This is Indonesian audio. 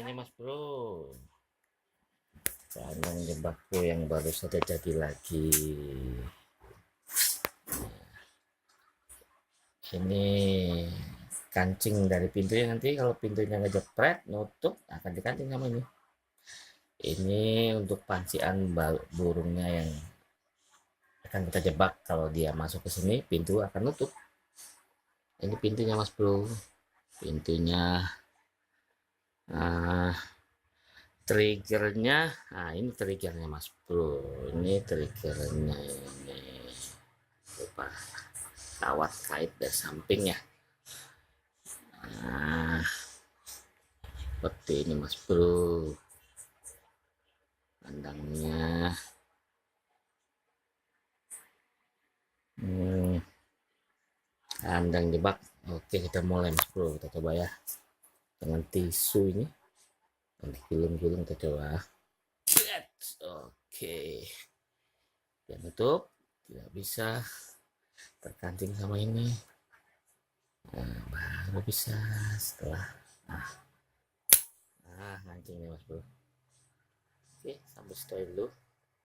ini Mas Bro, kandang jebakku yang baru saja jadi lagi. Ini kancing dari pintunya, nanti kalau pintunya ngejepret nutup akan dikancing sama ini. Ini untuk pancian burungnya yang akan kita jebak. Kalau dia masuk ke sini, pintu akan nutup. Ini pintunya Mas Bro, pintunya. Triggernya, nah ini triggernya Mas Bro, ini triggernya ini lupa kawat kait dari samping ya. Nah seperti ini Mas Bro kandangnya. Kandang jebak. Oke, kita mulai Mas Bro, kita coba ya dengan tisu ini, nanti gulung-gulung kita coba. Oke, dia nutup, tidak bisa terkancing sama ini. Nah, baru bisa setelah ngancingnya Mas Bro. Oke, sampai stop dulu.